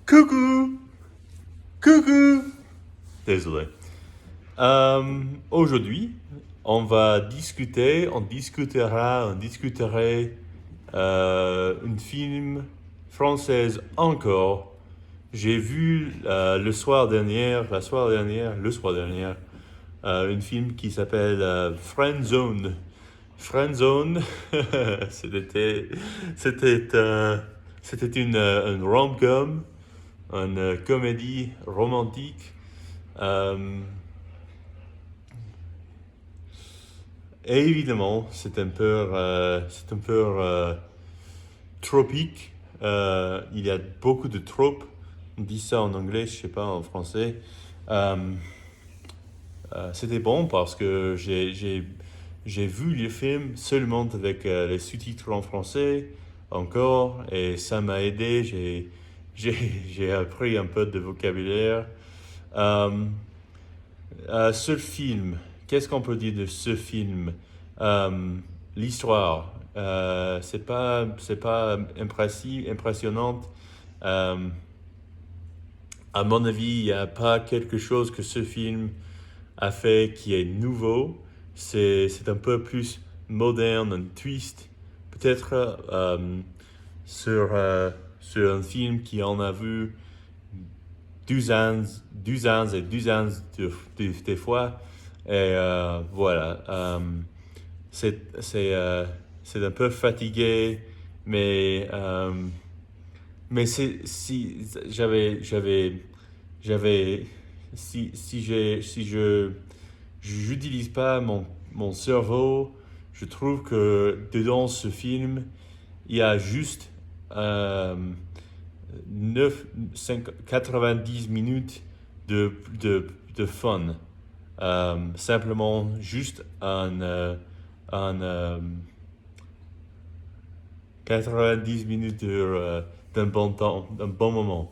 Coucou! Coucou! Désolé. Aujourd'hui, on discuterait un film française encore. J'ai vu le soir dernier, un film qui s'appelle Friend Zone. Friend Zone, c'était, c'était, euh, c'était une rom-com, une comédie romantique. Euh, et évidemment, c'est un peu tropique. Il y a beaucoup de tropes. On dit ça en anglais, je sais pas en français. Euh, C'était bon parce que j'ai vu le film seulement avec les sous-titres en français encore et ça m'a aidé. J'ai, j'ai appris un peu de vocabulaire. Euh, Ce film, qu'est-ce qu'on peut dire de ce film? Euh, L'histoire, c'est pas impressionnante. Euh, à mon avis, il n'y a pas quelque chose que ce film a fait qui est nouveau. C'est un peu plus moderne, un twist. Peut-être sur, euh, sur un film qui en a vu douzaines et douzaines de fois. Et voilà. C'est c'est un peu fatigué, mais, mais si j'avais, si je j'utilise pas mon cerveau, je trouve que dedans ce film, il y a juste euh, 90 minutes de fun. Simplement juste un 90 minutes d'un bon temps, d'un bon moment.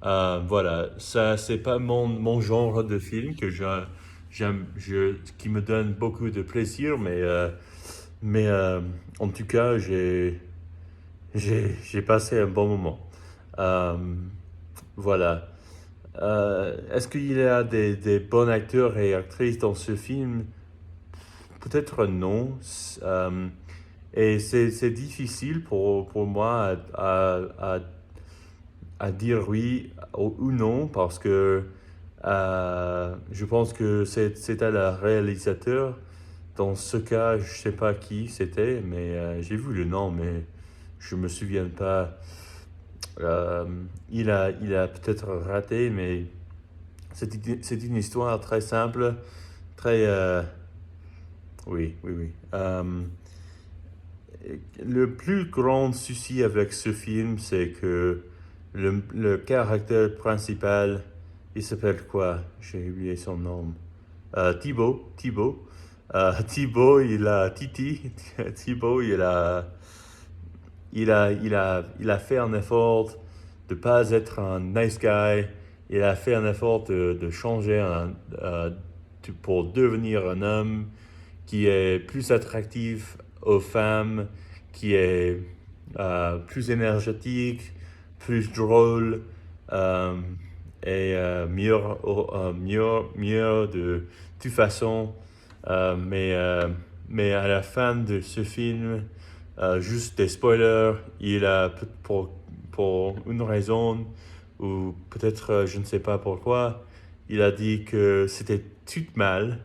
Voilà, ça c'est pas mon genre de film que qui me donne beaucoup de plaisir, mais en tout cas j'ai passé un bon moment. Euh, voilà. Est-ce qu'il y a des bons acteurs et actrices dans ce film? Peut-être non. Et c'est difficile pour moi à dire oui ou non parce que je pense que c'était le réalisateur. Dans ce cas, je sais pas qui c'était, mais j'ai vu le nom, mais je me souviens pas. Euh, il a peut-être raté, mais c'est une histoire très simple, très... oui. Le plus grand souci avec ce film, c'est que le caractère principal, il s'appelle quoi? J'ai oublié son nom. Thibaut. Thibaut, il a Titi. Thibaut, il a fait un effort de pas être un nice guy. Il a fait un effort de changer pour devenir un homme qui est plus attractif aux femmes, qui est plus énergétique, plus drôle euh, et mieux de toute façon. Euh, mais, euh, mais à la fin de ce film, juste des spoilers, il a pour une raison ou peut-être je ne sais pas pourquoi, il a dit que c'était tout mal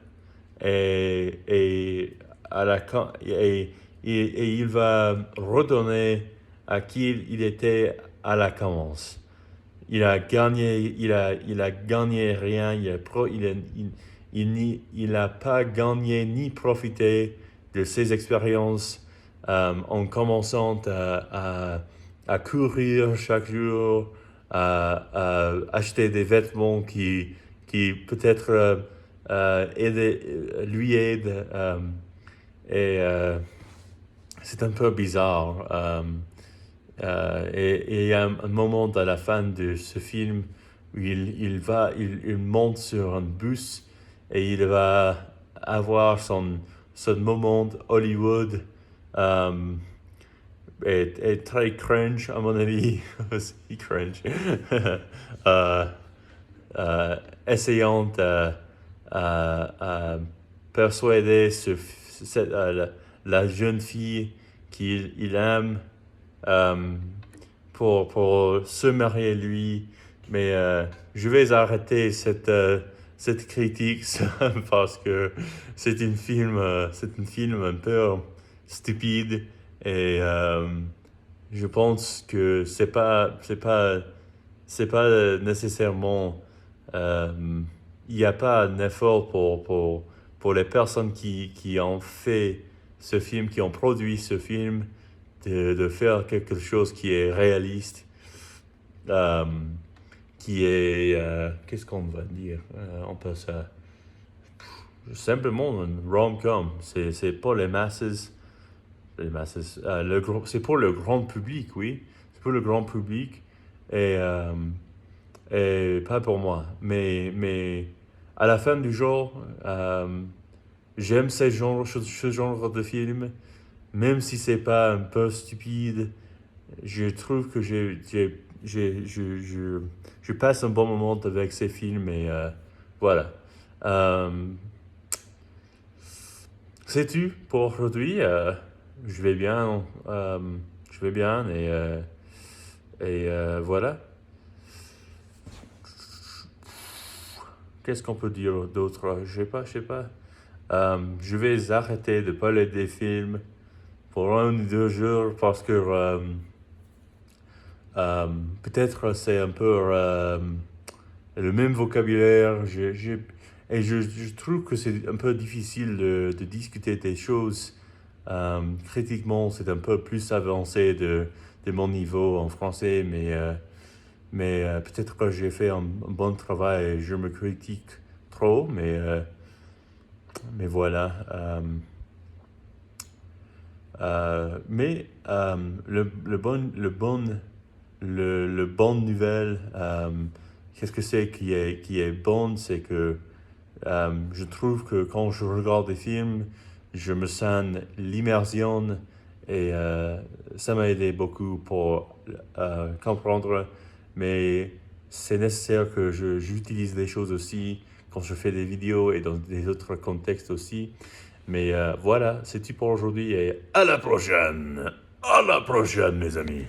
et à la et il va redonner à qui il était à la commence. Il a gagné rien, il n'a pas gagné ni profité de ses expériences en commençant à courir chaque jour, à acheter des vêtements qui peut-être lui aident. Et c'est un peu bizarre. Et il y a un moment à la fin de ce film où il monte sur un bus et il va avoir son moment Hollywood. Euh, est très cringe, à mon avis, aussi cringe. Euh, Essayant de persuader la jeune fille qu'il aime euh, pour se marier lui. Mais je vais arrêter cette critique parce que c'est un film un peu stupide et je pense que c'est pas nécessairement euh, il n'y a pas un effort pour les personnes qui ont fait ce film, qui ont produit ce film, de faire quelque chose qui est réaliste, euh, qui est, qu'est-ce qu'on va dire? On peut ça, simplement un rom-com. C'est pas les masses, c'est pour le grand public, oui. C'est pour le grand public et, et pas pour moi. Mais à la fin du jour, j'aime ce genre de film, même si c'est pas un peu stupide. Je trouve que je passe un bon moment avec ces films et voilà. Euh, c'est tout pour aujourd'hui. Je vais bien, je vais bien et voilà. Qu'est-ce qu'on peut dire d'autre? Je sais pas. Je vais arrêter de parler des films pour 1 ou 2 jours parce que euh, peut-être c'est un peu le même vocabulaire. Et je trouve que c'est un peu difficile de discuter des choses critiquement. C'est un peu plus avancé de mon niveau en français, mais peut-être que j'ai fait un bon travail et je me critique trop, mais voilà. Mais le bonne nouvelle, qu'est-ce que c'est qui est bon, c'est que je trouve que quand je regarde des films, je me sens l'immersion et ça m'a aidé beaucoup pour comprendre, mais c'est nécessaire que j'utilise des choses aussi quand je fais des vidéos et dans des autres contextes aussi. Mais voilà, c'est tout pour aujourd'hui et à la prochaine! À la prochaine, mes amis!